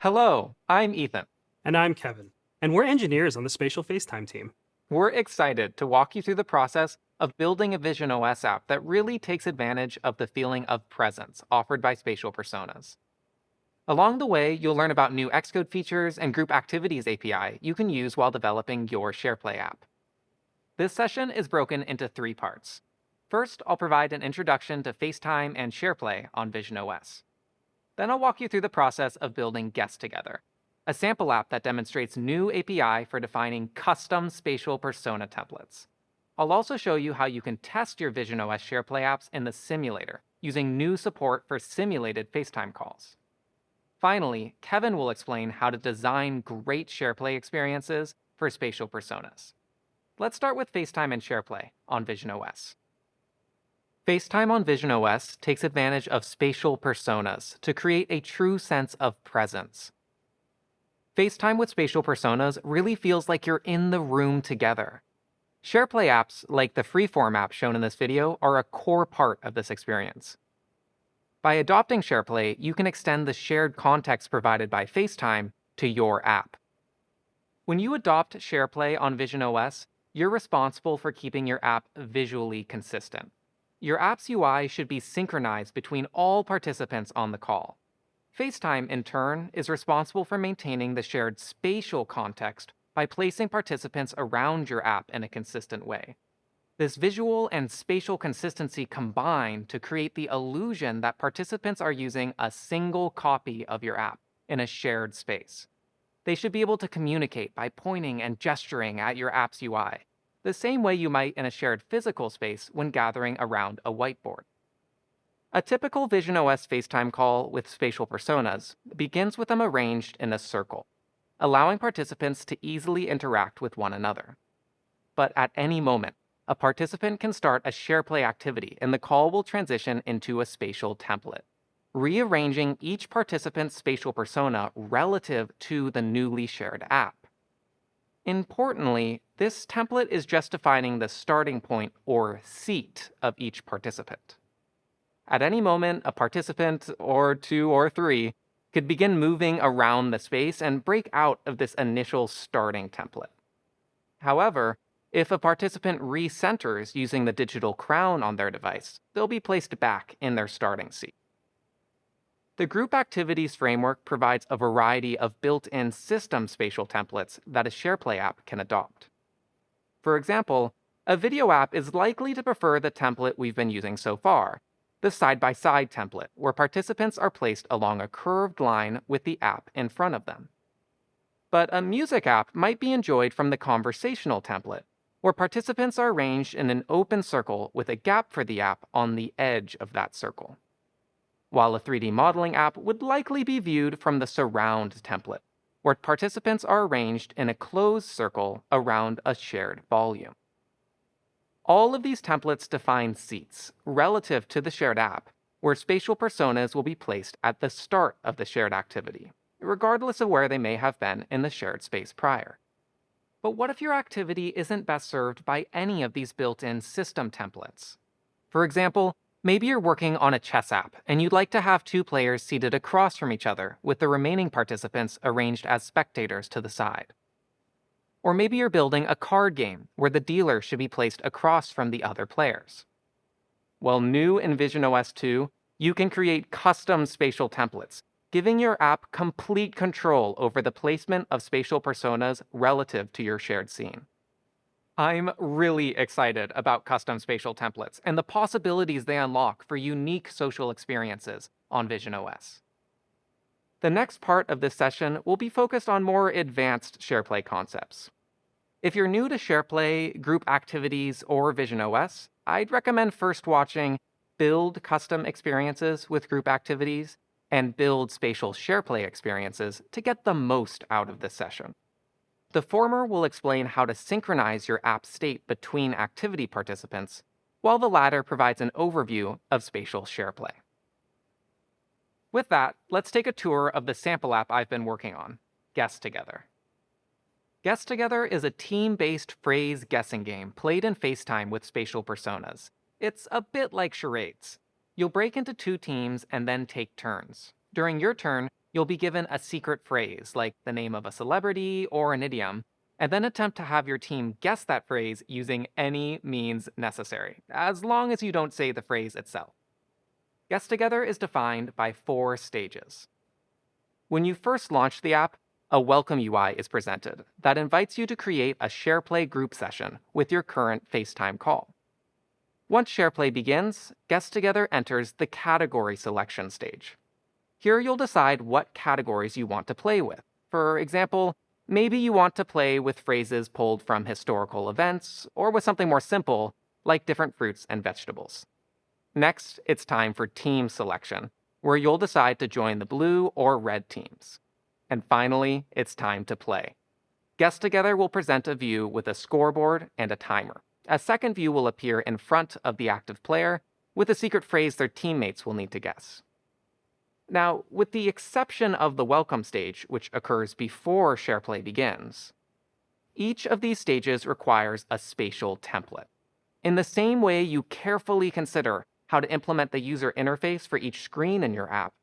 Hello, I'm Ethan. And I'm Kevin, and we're engineers on the Spatial FaceTime team. We're excited to walk you through the process of building a visionOS app that really takes advantage of the feeling of presence offered by spatial personas. Along the way, you'll learn about new Xcode features and Group Activities API you can use while developing your SharePlay app. This session is broken into 3 parts. First, I'll provide an introduction to FaceTime and SharePlay on visionOS. Then I'll walk you through the process of building Guest Together, a sample app that demonstrates new API for defining custom spatial persona templates. I'll also show you how you can test your visionOS SharePlay apps in the simulator using new support for simulated FaceTime calls. Finally, Kevin will explain how to design great SharePlay experiences for spatial personas. Let's start with FaceTime and SharePlay on visionOS. FaceTime on visionOS takes advantage of spatial personas to create a true sense of presence. FaceTime with spatial personas really feels like you're in the room together. SharePlay apps, like the freeform app shown in this video, are a core part of this experience. By adopting SharePlay, you can extend the shared context provided by FaceTime to your app. When you adopt SharePlay on visionOS, you're responsible for keeping your app visually consistent. Your app's UI should be synchronized between all participants on the call. FaceTime, in turn, is responsible for maintaining the shared spatial context by placing participants around your app in a consistent way. This visual and spatial consistency combine to create the illusion that participants are using a single copy of your app in a shared space. They should be able to communicate by pointing and gesturing at your app's UI, the same way you might in a shared physical space when gathering around a whiteboard. A typical visionOS FaceTime call with spatial personas begins with them arranged in a circle, allowing participants to easily interact with one another. But at any moment, a participant can start a SharePlay activity and the call will transition into a spatial template, rearranging each participant's spatial persona relative to the newly shared app. Importantly, this template is just defining the starting point or seat of each participant. At any moment, a participant, or 2 or 3, could begin moving around the space and break out of this initial starting template. However, if a participant recenters using the digital crown on their device, they'll be placed back in their starting seat. The Group Activities framework provides a variety of built-in system spatial templates that a SharePlay app can adopt. For example, a video app is likely to prefer the template we've been using so far, the side-by-side template, where participants are placed along a curved line with the app in front of them. But a music app might be enjoyed from the conversational template, where participants are arranged in an open circle with a gap for the app on the edge of that circle. While a 3D modeling app would likely be viewed from the surround template, where participants are arranged in a closed circle around a shared volume. All of these templates define seats relative to the shared app, where spatial personas will be placed at the start of the shared activity, regardless of where they may have been in the shared space prior. But what if your activity isn't best served by any of these built-in system templates? For example, maybe you're working on a chess app and you'd like to have 2 players seated across from each other with the remaining participants arranged as spectators to the side. Or maybe you're building a card game where the dealer should be placed across from the other players. Well, new in visionOS 2, you can create custom spatial templates, giving your app complete control over the placement of spatial personas relative to your shared scene. I'm really excited about custom spatial templates and the possibilities they unlock for unique social experiences on visionOS. The next part of this session will be focused on more advanced SharePlay concepts. If you're new to SharePlay, Group Activities, or visionOS, I'd recommend first watching Build Custom Experiences with Group Activities and Build Spatial SharePlay Experiences to get the most out of this session. The former will explain how to synchronize your app state between activity participants, while the latter provides an overview of spatial SharePlay. With that, let's take a tour of the sample app I've been working on, Guest Together. Guest Together is a team-based phrase guessing game played in FaceTime with spatial personas. It's a bit like charades. You'll break into 2 teams and then take turns. During your turn, you'll be given a secret phrase like the name of a celebrity or an idiom, and then attempt to have your team guess that phrase using any means necessary, as long as you don't say the phrase itself. Guess Together is defined by 4 stages. When you first launch the app, a welcome UI is presented that invites you to create a SharePlay group session with your current FaceTime call. Once SharePlay begins, Guest Together enters the category selection stage. Here you'll decide what categories you want to play with. For example, maybe you want to play with phrases pulled from historical events, or with something more simple, like different fruits and vegetables. Next, it's time for team selection, where you'll decide to join the blue or red teams. And finally, it's time to play. Guest Together will present a view with a scoreboard and a timer. A second view will appear in front of the active player with a secret phrase their teammates will need to guess. Now, with the exception of the welcome stage, which occurs before SharePlay begins, each of these stages requires a spatial template. In the same way you carefully consider how to implement the user interface for each screen in your app,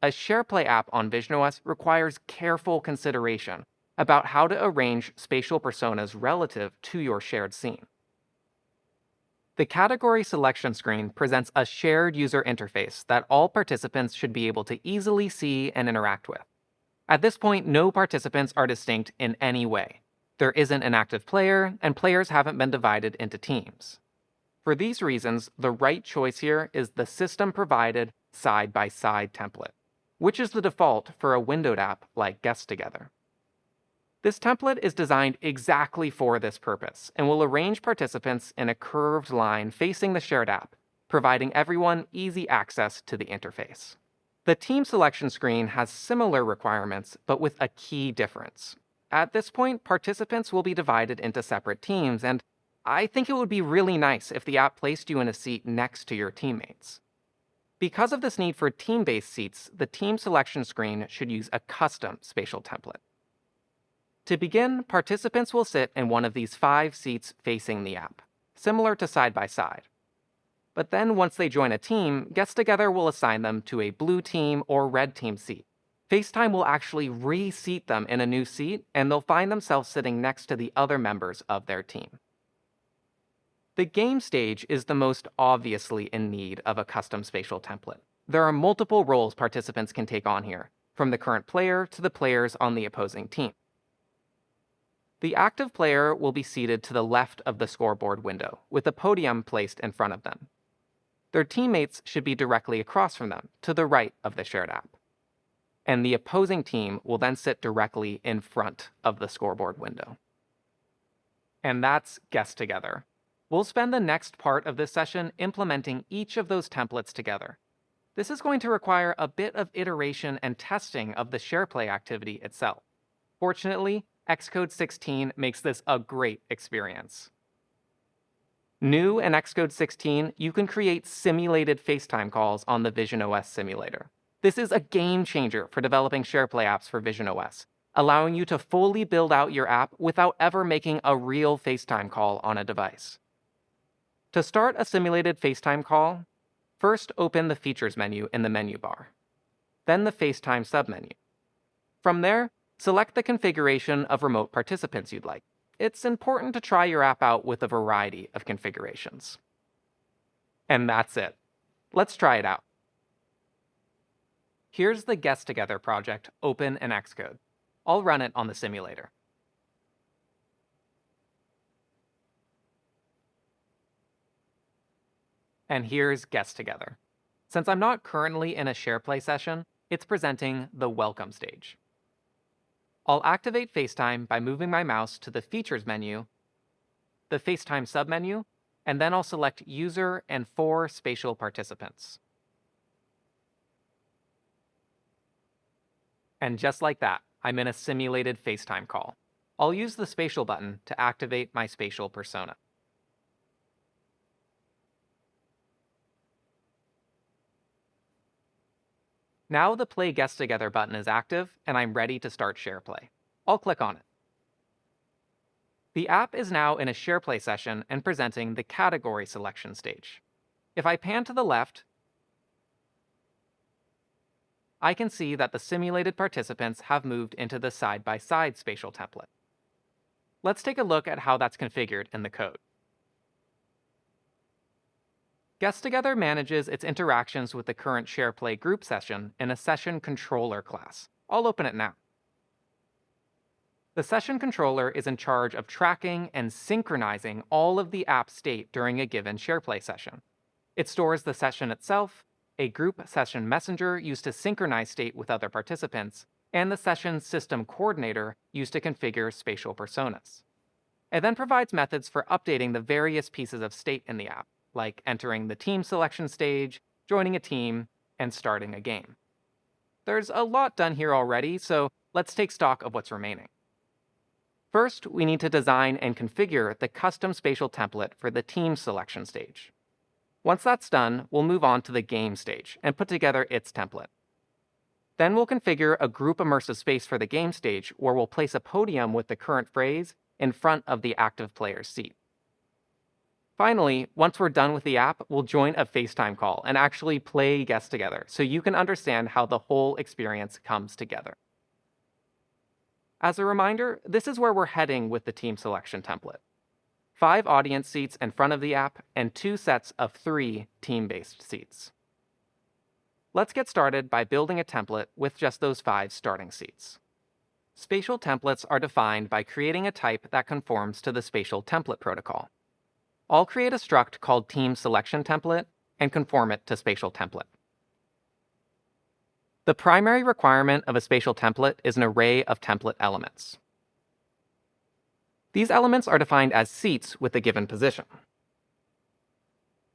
a SharePlay app on visionOS requires careful consideration about how to arrange spatial personas relative to your shared scene. The category selection screen presents a shared user interface that all participants should be able to easily see and interact with. At this point, no participants are distinct in any way. There isn't an active player, and players haven't been divided into teams. For these reasons, the right choice here is the system-provided side-by-side template, which is the default for a windowed app like Guest Together. This template is designed exactly for this purpose and will arrange participants in a curved line facing the shared app, providing everyone easy access to the interface. The team selection screen has similar requirements, but with a key difference. At this point, participants will be divided into separate teams, and I think it would be really nice if the app placed you in a seat next to your teammates. Because of this need for team-based seats, the team selection screen should use a custom spatial template. To begin, participants will sit in one of these 5 seats facing the app, similar to side-by-side. But then once they join a team, Guest Together will assign them to a blue team or red team seat. FaceTime will actually reseat them in a new seat, and they'll find themselves sitting next to the other members of their team. The game stage is the most obviously in need of a custom spatial template. There are multiple roles participants can take on here, from the current player to the players on the opposing team. The active player will be seated to the left of the scoreboard window, with a podium placed in front of them. Their teammates should be directly across from them, to the right of the shared app. And the opposing team will then sit directly in front of the scoreboard window. And that's Guest Together. We'll spend the next part of this session implementing each of those templates together. This is going to require a bit of iteration and testing of the SharePlay activity itself. Fortunately, Xcode 16 makes this a great experience. New in Xcode 16, you can create simulated FaceTime calls on the visionOS simulator. This is a game changer for developing SharePlay apps for visionOS, allowing you to fully build out your app without ever making a real FaceTime call on a device. To start a simulated FaceTime call, first open the Features menu in the menu bar, then the FaceTime submenu. From there, select the configuration of remote participants you'd like. It's important to try your app out with a variety of configurations. And that's it. Let's try it out. Here's the Guest Together project open in Xcode. I'll run it on the simulator. And here's Guest Together. Since I'm not currently in a SharePlay session, it's presenting the welcome stage. I'll activate FaceTime by moving my mouse to the Features menu, the FaceTime submenu, and then I'll select User and 4 spatial participants. And just like that, I'm in a simulated FaceTime call. I'll use the Spatial button to activate my spatial persona. Now the Play Guest Together button is active, and I'm ready to start SharePlay. I'll click on it. The app is now in a SharePlay session and presenting the category selection stage. If I pan to the left, I can see that the simulated participants have moved into the side-by-side spatial template. Let's take a look at how that's configured in the code. Guest Together manages its interactions with the current SharePlay group session in a session controller class. I'll open it now. The session controller is in charge of tracking and synchronizing all of the app state during a given SharePlay session. It stores the session itself, a group session messenger used to synchronize state with other participants, and the session system coordinator used to configure spatial personas. It then provides methods for updating the various pieces of state in the app, like entering the team selection stage, joining a team, and starting a game. There's a lot done here already, so let's take stock of what's remaining. First, we need to design and configure the custom spatial template for the team selection stage. Once that's done, we'll move on to the game stage and put together its template. Then we'll configure a group immersive space for the game stage where we'll place a podium with the current phrase in front of the active player's seat. Finally, once we're done with the app, we'll join a FaceTime call and actually play Guest Together so you can understand how the whole experience comes together. As a reminder, this is where we're heading with the team selection template. 5 audience seats in front of the app and 2 sets of 3 team-based seats. Let's get started by building a template with just those 5 starting seats. Spatial templates are defined by creating a type that conforms to the spatial template protocol. I'll create a struct called team selection template and conform it to spatial template. The primary requirement of a spatial template is an array of template elements. These elements are defined as seats with a given position.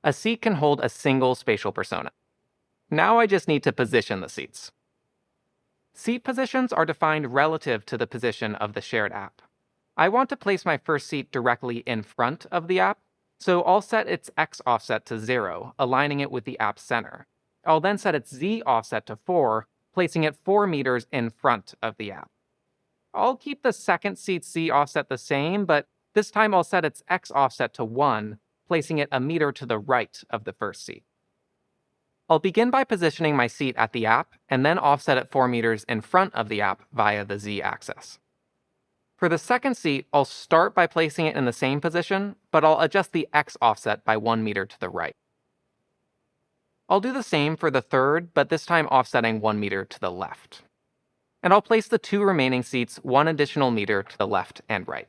A seat can hold a single spatial persona. Now I just need to position the seats. Seat positions are defined relative to the position of the shared app. I want to place my first seat directly in front of the app, so I'll set its X offset to 0, aligning it with the app's center. I'll then set its Z offset to 4, placing it 4 meters in front of the app. I'll keep the second seat's Z offset the same, but this time I'll set its X offset to 1, placing it a meter to the right of the first seat. I'll begin by positioning my seat at the app, and then offset it 4 meters in front of the app via the Z axis. For the second seat, I'll start by placing it in the same position, but I'll adjust the X offset by 1 meter to the right. I'll do the same for the third, but this time offsetting 1 meter to the left. And I'll place the 2 remaining seats 1 additional meter to the left and right.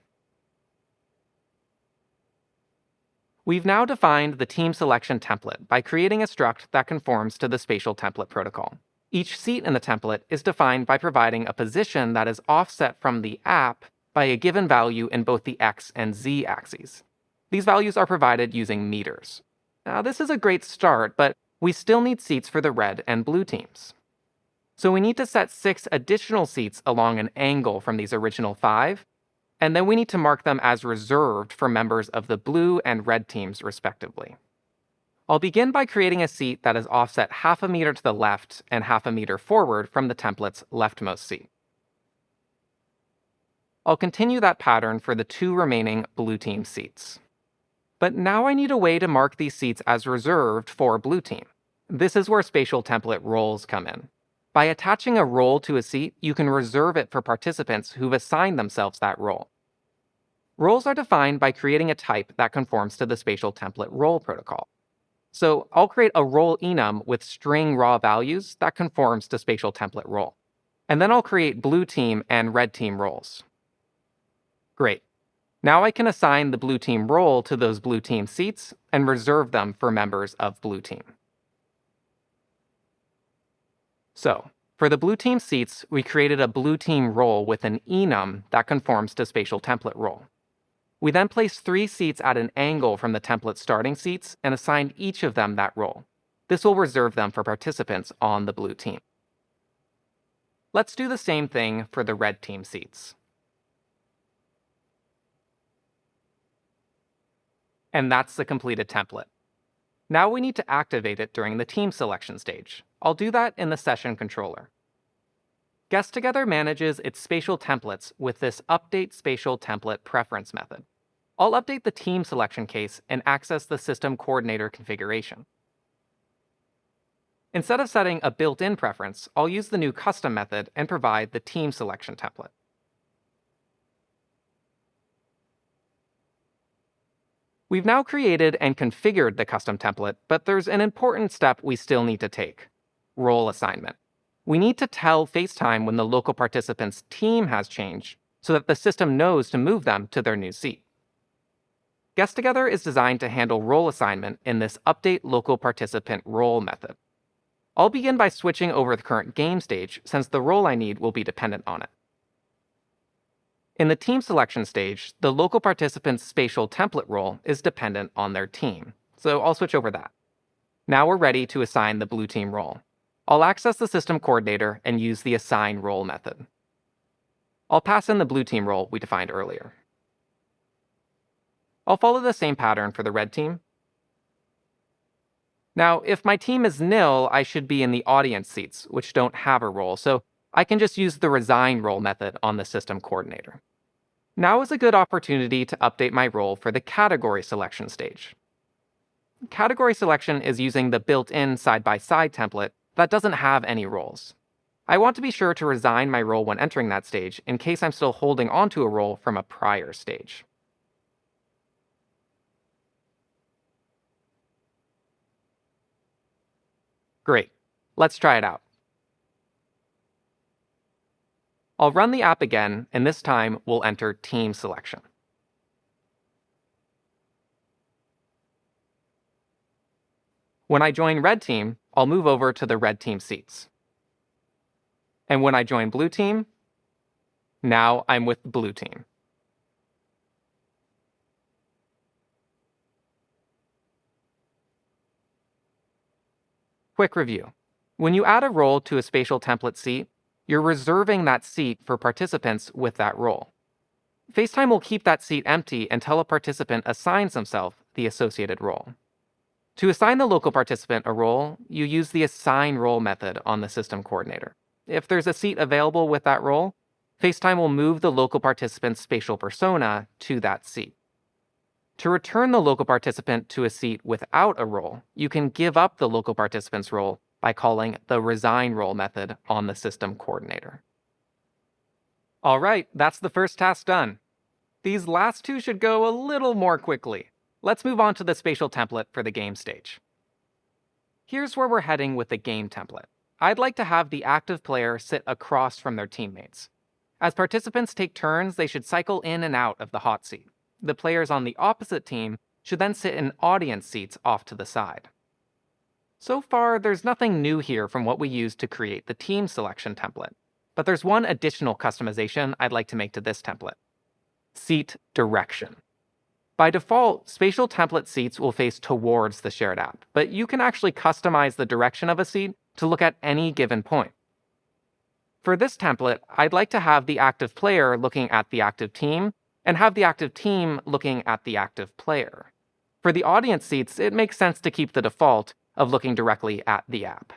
We've now defined the team selection template by creating a struct that conforms to the spatial template protocol. Each seat in the template is defined by providing a position that is offset from the app by a given value in both the X and Z axes. These values are provided using meters. Now, this is a great start, but we still need seats for the red and blue teams. So we need to set 6 additional seats along an angle from these original 5, and then we need to mark them as reserved for members of the blue and red teams, respectively. I'll begin by creating a seat that is offset 0.5 meter to the left and 0.5 meter forward from the template's leftmost seat. I'll continue that pattern for the 2 remaining blue team seats. But now I need a way to mark these seats as reserved for blue team. This is where spatial template roles come in. By attaching a role to a seat, you can reserve it for participants who've assigned themselves that role. Roles are defined by creating a type that conforms to the spatial template role protocol. So I'll create a role enum with string raw values that conforms to spatial template role. And then I'll create blue team and red team roles. Great. Now I can assign the blue team role to those blue team seats and reserve them for members of blue team. So, for the blue team seats, we created a blue team role with an enum that conforms to spatial template role. We then placed 3 seats at an angle from the template starting seats and assigned each of them that role. This will reserve them for participants on the blue team. Let's do the same thing for the red team seats. And that's the completed template. Now we need to activate it during the team selection stage. I'll do that in the session controller. Guest Together manages its spatial templates with this update spatial template preference method. I'll update the team selection case and access the system coordinator configuration. Instead of setting a built-in preference, I'll use the new custom method and provide the team selection template. We've now created and configured the custom template, but there's an important step we still need to take: role assignment. We need to tell FaceTime when the local participant's team has changed so that the system knows to move them to their new seat. Guest Together is designed to handle role assignment in this update local participant role method. I'll begin by switching over the current game stage, since the role I need will be dependent on it. In the team selection stage, the local participant's spatial template role is dependent on their team, so I'll switch over that. Now we're ready to assign the blue team role. I'll access the system coordinator and use the assign role method. I'll pass in the blue team role we defined earlier. I'll follow the same pattern for the red team. Now, if my team is nil, I should be in the audience seats, which don't have a role, so I can just use the resign role method on the system coordinator. Now is a good opportunity to update my role for the category selection stage. Category selection is using the built-in side-by-side template that doesn't have any roles. I want to be sure to resign my role when entering that stage in case I'm still holding onto a role from a prior stage. Great. Let's try it out. I'll run the app again, and this time we'll enter team selection. When I join red team, I'll move over to the red team seats. And when I join blue team, now I'm with blue team. Quick review. When you add a role to a spatial template seat, you're reserving that seat for participants with that role. FaceTime will keep that seat empty until a participant assigns themselves the associated role. To assign the local participant a role, you use the assign role method on the system coordinator. If there's a seat available with that role, FaceTime will move the local participant's spatial persona to that seat. To return the local participant to a seat without a role, you can give up the local participant's role by calling the resign role method on the system coordinator. All right, that's the first task done. These last two should go a little more quickly. Let's move on to the spatial template for the game stage. Here's where we're heading with the game template. I'd like to have the active player sit across from their teammates. As participants take turns, they should cycle in and out of the hot seat. The players on the opposite team should then sit in audience seats off to the side. So far, there's nothing new here from what we used to create the team selection template, but there's one additional customization I'd like to make to this template: seat direction. By default, spatial template seats will face towards the shared app, but you can actually customize the direction of a seat to look at any given point. For this template, I'd like to have the active player looking at the active team and have the active team looking at the active player. For the audience seats, it makes sense to keep the default of looking directly at the app.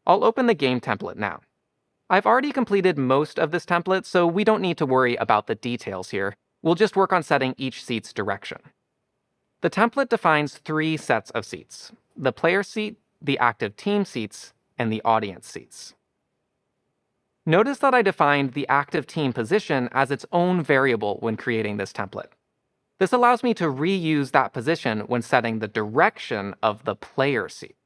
I'll open the game template now. I've already completed most of this template, so we don't need to worry about the details here. We'll just work on setting each seat's direction. The template defines 3 sets of seats: the player seat, the active team seats, and the audience seats. Notice that I defined the active team position as its own variable when creating this template. This allows me to reuse that position when setting the direction of the player seat.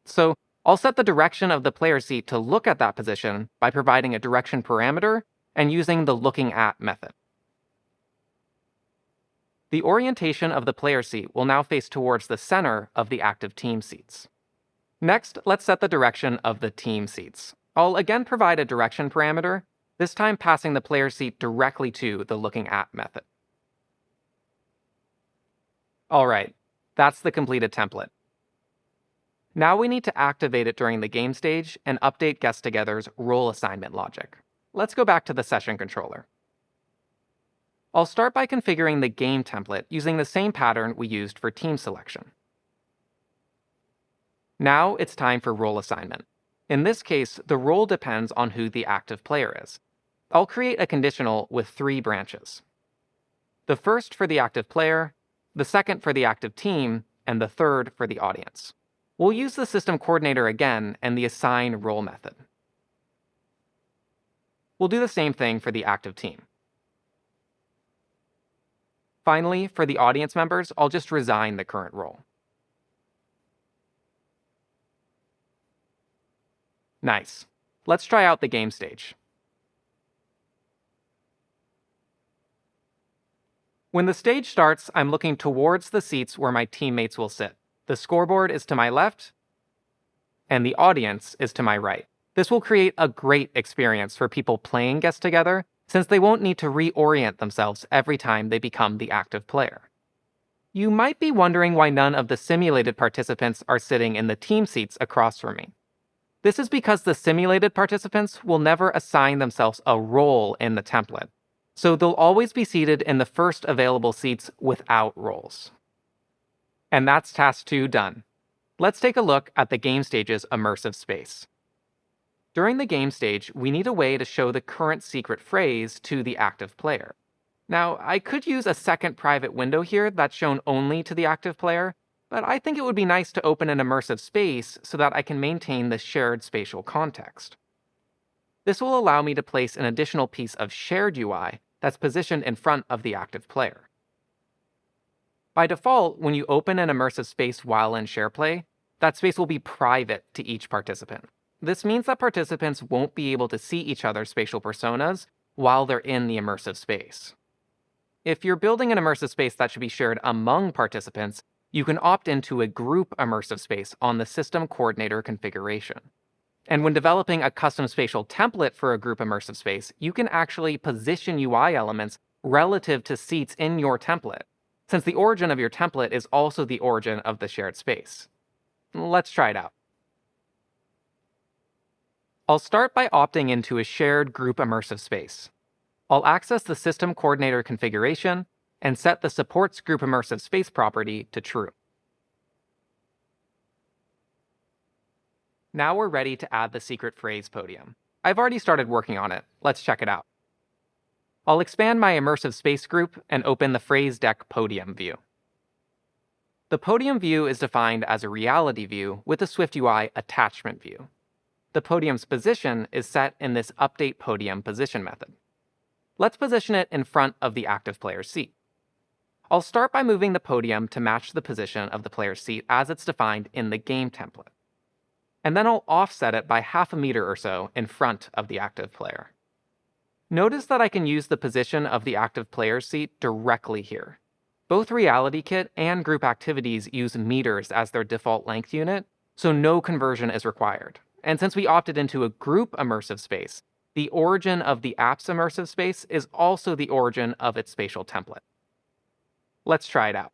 So I'll set the direction of the player seat to look at that position by providing a direction parameter and using the looking at method. The orientation of the player seat will now face towards the center of the active team seats. Next, let's set the direction of the team seats. I'll again provide a direction parameter, this time passing the player seat directly to the looking at method. All right, that's the completed template. Now we need to activate it during the game stage and update Guest Together's role assignment logic. Let's go back to the session controller. I'll start by configuring the game template using the same pattern we used for team selection. Now it's time for role assignment. In this case, the role depends on who the active player is. I'll create a conditional with 3 branches: the first for the active player, the second for the active team, and the third for the audience. We'll use the system coordinator again and the assign role method. We'll do the same thing for the active team. Finally, for the audience members, I'll just resign the current role. Nice. Let's try out the game stage. When the stage starts, I'm looking towards the seats where my teammates will sit. The scoreboard is to my left, and the audience is to my right. This will create a great experience for people playing guests together, since they won't need to reorient themselves every time they become the active player. You might be wondering why none of the simulated participants are sitting in the team seats across from me. This is because the simulated participants will never assign themselves a role in the template, so they'll always be seated in the first available seats without roles. And that's task 2 done. Let's take a look at the game stage's immersive space. During the game stage, we need a way to show the current secret phrase to the active player. Now, I could use a second private window here that's shown only to the active player, but I think it would be nice to open an immersive space so that I can maintain the shared spatial context. This will allow me to place an additional piece of shared UI that's positioned in front of the active player. By default, when you open an immersive space while in SharePlay, that space will be private to each participant. This means that participants won't be able to see each other's spatial personas while they're in the immersive space. If you're building an immersive space that should be shared among participants, you can opt into a group immersive space on the system coordinator configuration. And when developing a custom spatial template for a group immersive space, you can actually position UI elements relative to seats in your template, since the origin of your template is also the origin of the shared space. Let's try it out. I'll start by opting into a shared group immersive space. I'll access the system coordinator configuration and set the supports group immersive space property to true. Now we're ready to add the secret phrase podium. I've already started working on it. Let's check it out. I'll expand my immersive space group and open the phrase deck podium view. The podium view is defined as a reality view with a SwiftUI attachment view. The podium's position is set in this update podium position method. Let's position it in front of the active player's seat. I'll start by moving the podium to match the position of the player's seat as it's defined in the game template. And then I'll offset it by 0.5 meters or so in front of the active player. Notice that I can use the position of the active player's seat directly here. Both RealityKit and Group Activities use meters as their default length unit, so no conversion is required. And since we opted into a group immersive space, the origin of the app's immersive space is also the origin of its spatial template. Let's try it out.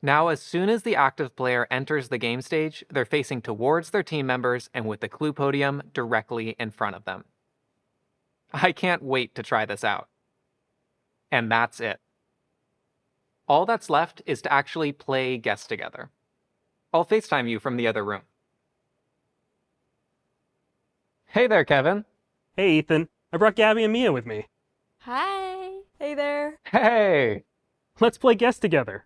Now, as soon as the active player enters the game stage, they're facing towards their team members and with the clue podium directly in front of them. I can't wait to try this out. And that's it. All that's left is to actually play guests together. I'll FaceTime you from the other room. Hey there, Kevin. Hey, Ethan. I brought Gabby and Mia with me. Hi. Hey there. Hey! Let's play guest together.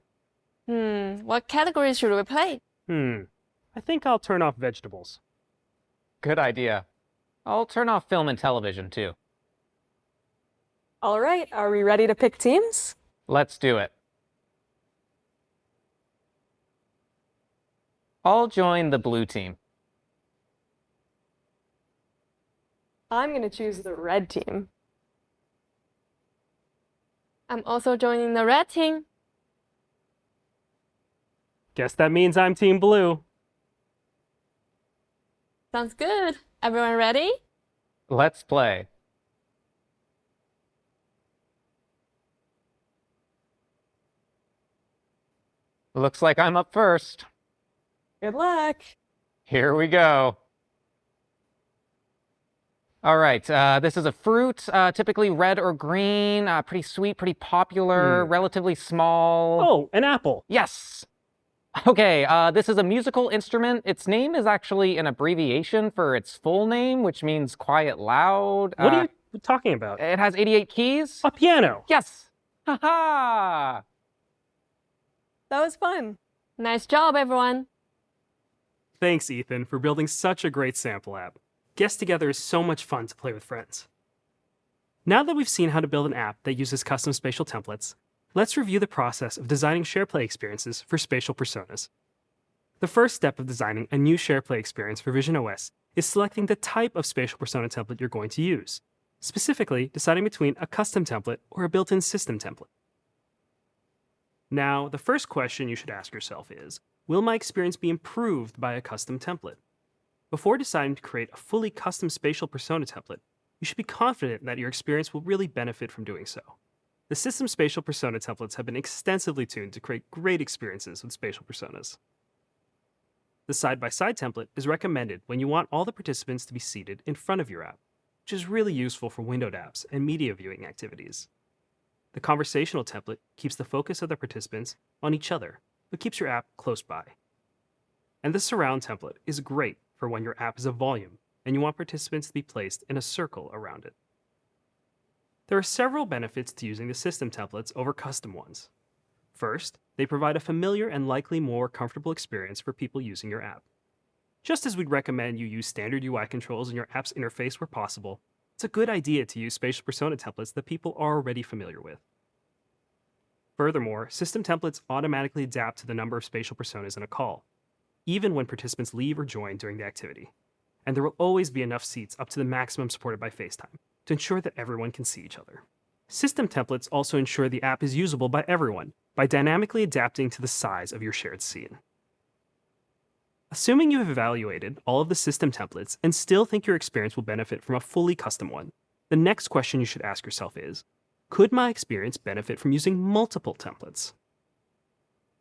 What categories should we play? I think I'll turn off vegetables. Good idea. I'll turn off film and television, too. All right, are we ready to pick teams? Let's do it. I'll join the blue team. I'm going to choose the red team. I'm also joining the red team. Guess that means I'm Team Blue. Sounds good. Everyone ready? Let's play. Looks like I'm up first. Good luck. Here we go. All right, this is a fruit, typically red or green, pretty sweet, pretty popular, relatively small. Oh, an apple. Yes. Okay, this is a musical instrument. Its name is actually an abbreviation for its full name, which means quiet loud. What are you talking about? It has 88 keys. A piano. Yes. Haha! That was fun. Nice job, everyone. Thanks, Ethan, for building such a great sample app. Guest Together is so much fun to play with friends. Now that we've seen how to build an app that uses custom spatial templates, let's review the process of designing SharePlay experiences for spatial personas. The first step of designing a new SharePlay experience for visionOS is selecting the type of spatial persona template you're going to use, specifically deciding between a custom template or a built-in system template. Now, the first question you should ask yourself is, will my experience be improved by a custom template? Before deciding to create a fully custom spatial persona template, you should be confident that your experience will really benefit from doing so. The system spatial persona templates have been extensively tuned to create great experiences with spatial personas. The side-by-side template is recommended when you want all the participants to be seated in front of your app, which is really useful for windowed apps and media viewing activities. The conversational template keeps the focus of the participants on each other, but keeps your app close by. And the surround template is great for when your app is a volume and you want participants to be placed in a circle around it. There are several benefits to using the system templates over custom ones. First, they provide a familiar and likely more comfortable experience for people using your app. Just as we'd recommend you use standard UI controls in your app's interface where possible, it's a good idea to use spatial persona templates that people are already familiar with. Furthermore, system templates automatically adapt to the number of spatial personas in a call, even when participants leave or join during the activity. And there will always be enough seats up to the maximum supported by FaceTime to ensure that everyone can see each other. System templates also ensure the app is usable by everyone by dynamically adapting to the size of your shared scene. Assuming you have evaluated all of the system templates and still think your experience will benefit from a fully custom one, the next question you should ask yourself is, could my experience benefit from using multiple templates?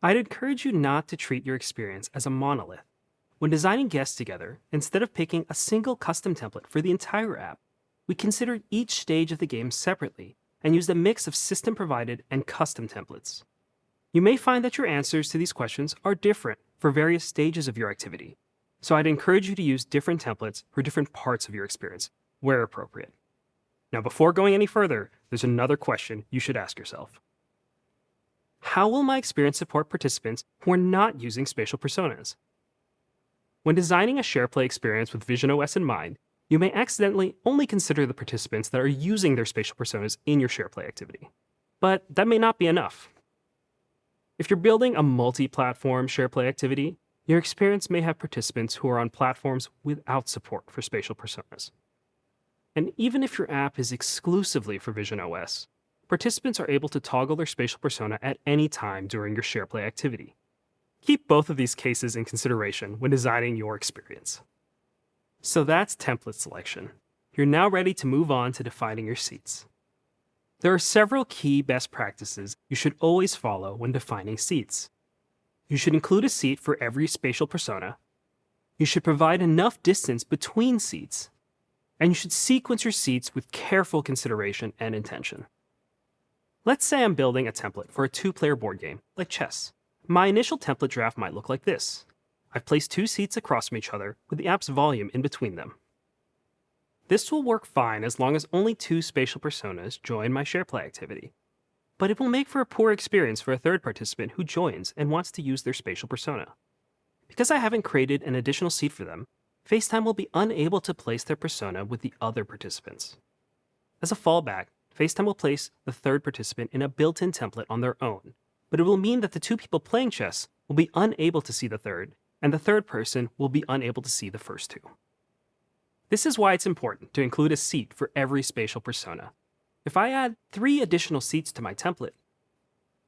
I'd encourage you not to treat your experience as a monolith. When designing Guests Together, instead of picking a single custom template for the entire app, we considered each stage of the game separately and used a mix of system-provided and custom templates. You may find that your answers to these questions are different for various stages of your activity, so I'd encourage you to use different templates for different parts of your experience, where appropriate. Now, before going any further, there's another question you should ask yourself. How will my experience support participants who are not using spatial personas? When designing a SharePlay experience with visionOS in mind, you may accidentally only consider the participants that are using their spatial personas in your SharePlay activity. But that may not be enough. If you're building a multi-platform SharePlay activity, your experience may have participants who are on platforms without support for spatial personas. And even if your app is exclusively for visionOS, participants are able to toggle their spatial persona at any time during your SharePlay activity. Keep both of these cases in consideration when designing your experience. So that's template selection. You're now ready to move on to defining your seats. There are several key best practices you should always follow when defining seats. You should include a seat for every spatial persona. You should provide enough distance between seats. And you should sequence your seats with careful consideration and intention. Let's say I'm building a template for a two-player board game, like chess. My initial template draft might look like this. I've placed two seats across from each other with the app's volume in between them. This will work fine as long as only two spatial personas join my SharePlay activity. But it will make for a poor experience for a third participant who joins and wants to use their spatial persona. Because I haven't created an additional seat for them, FaceTime will be unable to place their persona with the other participants. As a fallback, FaceTime will place the third participant in a built-in template on their own, but it will mean that the two people playing chess will be unable to see the third, and the third person will be unable to see the first two. This is why it's important to include a seat for every spatial persona. If I add 3 additional seats to my template,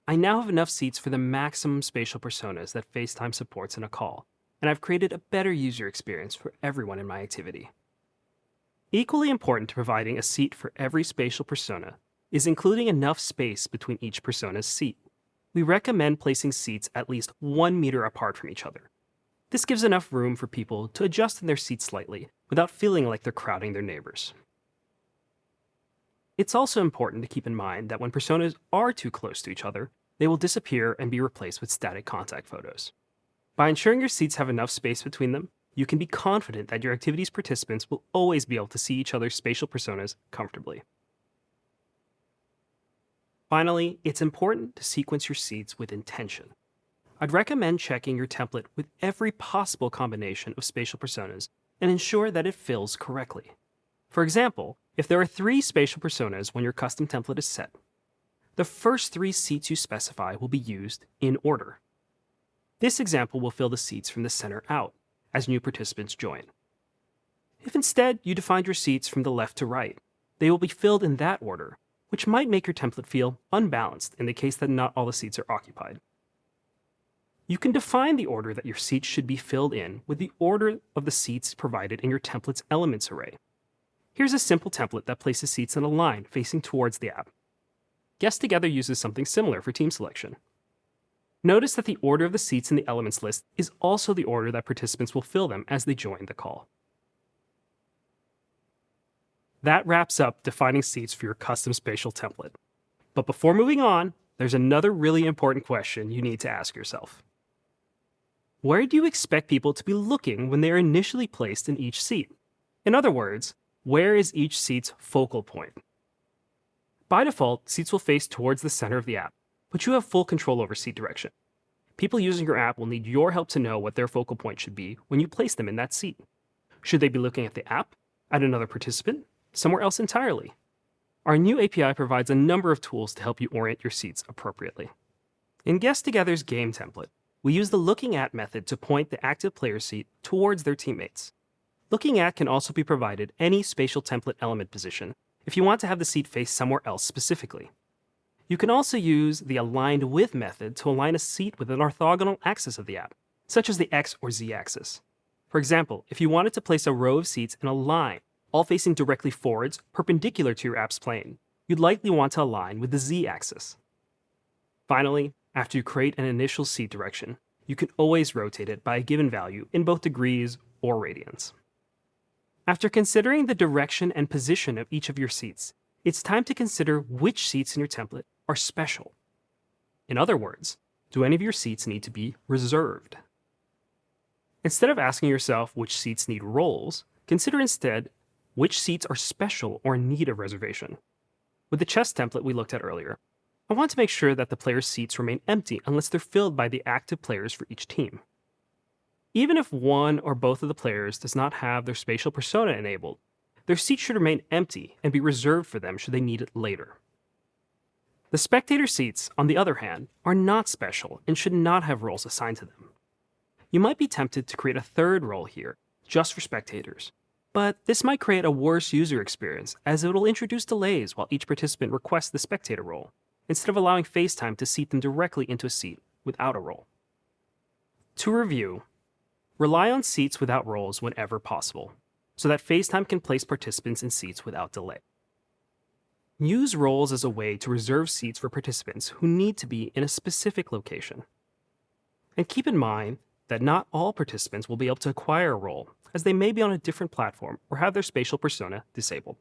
I now have enough seats for the maximum spatial personas that FaceTime supports in a call, and I've created a better user experience for everyone in my activity. Equally important to providing a seat for every spatial persona is including enough space between each persona's seat. We recommend placing seats at least 1 meter apart from each other. This gives enough room for people to adjust in their seats slightly without feeling like they're crowding their neighbors. It's also important to keep in mind that when personas are too close to each other, they will disappear and be replaced with static contact photos. By ensuring your seats have enough space between them, you can be confident that your activity's participants will always be able to see each other's spatial personas comfortably. Finally, it's important to sequence your seats with intention. I'd recommend checking your template with every possible combination of spatial personas and ensure that it fills correctly. For example, if there are 3 spatial personas when your custom template is set, the first 3 seats you specify will be used in order. This example will fill the seats from the center out as new participants join. If instead you defined your seats from the left to right, they will be filled in that order, which might make your template feel unbalanced in the case that not all the seats are occupied. You can define the order that your seats should be filled in with the order of the seats provided in your template's elements array. Here's a simple template that places seats in a line facing towards the app. Guest Together uses something similar for team selection. Notice that the order of the seats in the elements list is also the order that participants will fill them as they join the call. That wraps up defining seats for your custom spatial template. But before moving on, there's another really important question you need to ask yourself. Where do you expect people to be looking when they are initially placed in each seat? In other words, where is each seat's focal point? By default, seats will face towards the center of the app, but you have full control over seat direction. People using your app will need your help to know what their focal point should be when you place them in that seat. Should they be looking at the app, at another participant, somewhere else entirely? Our new API provides a number of tools to help you orient your seats appropriately. In Guest Together's game template, we use the looking at method to point the active player's seat towards their teammates. Looking at can also be provided any spatial template element position if you want to have the seat face somewhere else specifically. You can also use the aligned with method to align a seat with an orthogonal axis of the app, such as the X or Z axis. For example, if you wanted to place a row of seats in a line, all facing directly forwards, perpendicular to your app's plane, you'd likely want to align with the Z axis. Finally, after you create an initial seat direction, you can always rotate it by a given value in both degrees or radians. After considering the direction and position of each of your seats, it's time to consider which seats in your template are special. In other words, do any of your seats need to be reserved? Instead of asking yourself which seats need roles, consider instead which seats are special or in need of reservation. With the chess template we looked at earlier, I want to make sure that the players' seats remain empty unless they're filled by the active players for each team. Even if one or both of the players does not have their spatial persona enabled, their seat should remain empty and be reserved for them should they need it later. The spectator seats, on the other hand, are not special and should not have roles assigned to them. You might be tempted to create a third role here, just for spectators, but this might create a worse user experience as it will introduce delays while each participant requests the spectator role, instead of allowing FaceTime to seat them directly into a seat without a role. To review, rely on seats without roles whenever possible, so that FaceTime can place participants in seats without delay. Use roles as a way to reserve seats for participants who need to be in a specific location. And keep in mind that not all participants will be able to acquire a role, as they may be on a different platform or have their spatial persona disabled.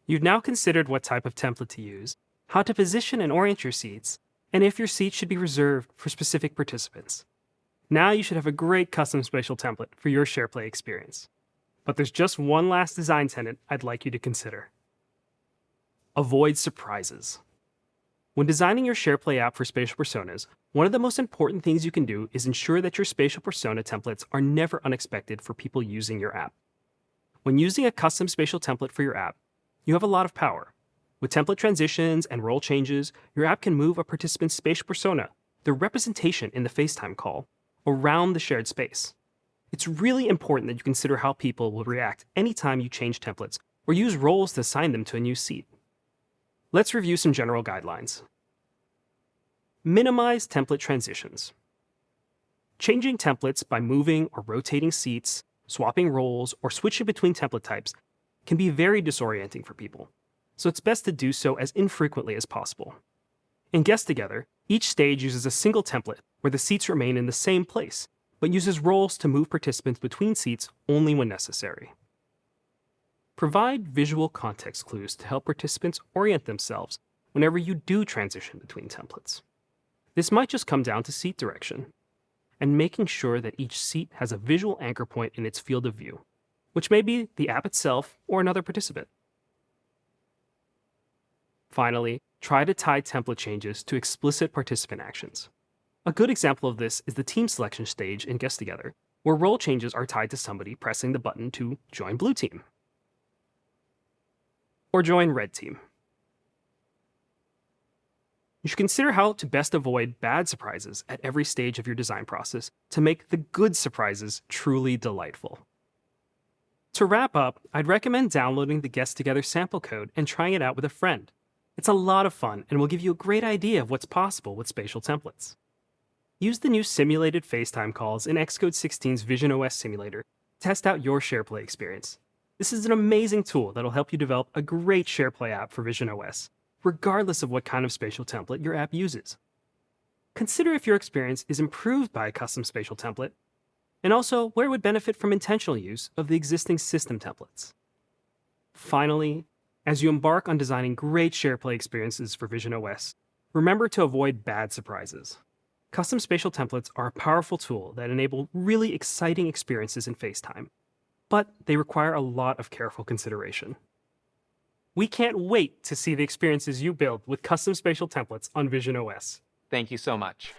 You've now considered what type of template to use, how to position and orient your seats, and if your seats should be reserved for specific participants. Now you should have a great custom spatial template for your SharePlay experience. But there's just one last design tenet I'd like you to consider. Avoid surprises. When designing your SharePlay app for spatial personas, one of the most important things you can do is ensure that your spatial persona templates are never unexpected for people using your app. When using a custom spatial template for your app, you have a lot of power. With template transitions and role changes, your app can move a participant's spatial persona, their representation in the FaceTime call, around the shared space. It's really important that you consider how people will react anytime you change templates or use roles to assign them to a new seat. Let's review some general guidelines. Minimize template transitions. Changing templates by moving or rotating seats, swapping roles, or switching between template types can be very disorienting for people, so it's best to do so as infrequently as possible. In Guest Together, each stage uses a single template where the seats remain in the same place, but uses roles to move participants between seats only when necessary. Provide visual context clues to help participants orient themselves whenever you do transition between templates. This might just come down to seat direction, and making sure that each seat has a visual anchor point in its field of view, which may be the app itself or another participant. Finally, Try to tie template changes to explicit participant actions. A good example of this is the team selection stage in Guest Together, where role changes are tied to somebody pressing the button to join Blue Team or join Red Team. You should consider how to best avoid bad surprises at every stage of your design process to make the good surprises truly delightful. To wrap up, I'd recommend downloading the Guest Together sample code and trying it out with a friend. It's a lot of fun and will give you a great idea of what's possible with spatial templates. Use the new simulated FaceTime calls in Xcode 16's visionOS simulator to test out your SharePlay experience. This is an amazing tool that'll help you develop a great SharePlay app for visionOS, regardless of what kind of spatial template your app uses. Consider if your experience is improved by a custom spatial template, and also where it would benefit from intentional use of the existing system templates. Finally, as you embark on designing great SharePlay experiences for visionOS, remember to avoid bad surprises. Custom spatial templates are a powerful tool that enable really exciting experiences in FaceTime, but they require a lot of careful consideration. We can't wait to see the experiences you build with custom spatial templates on visionOS. Thank you so much.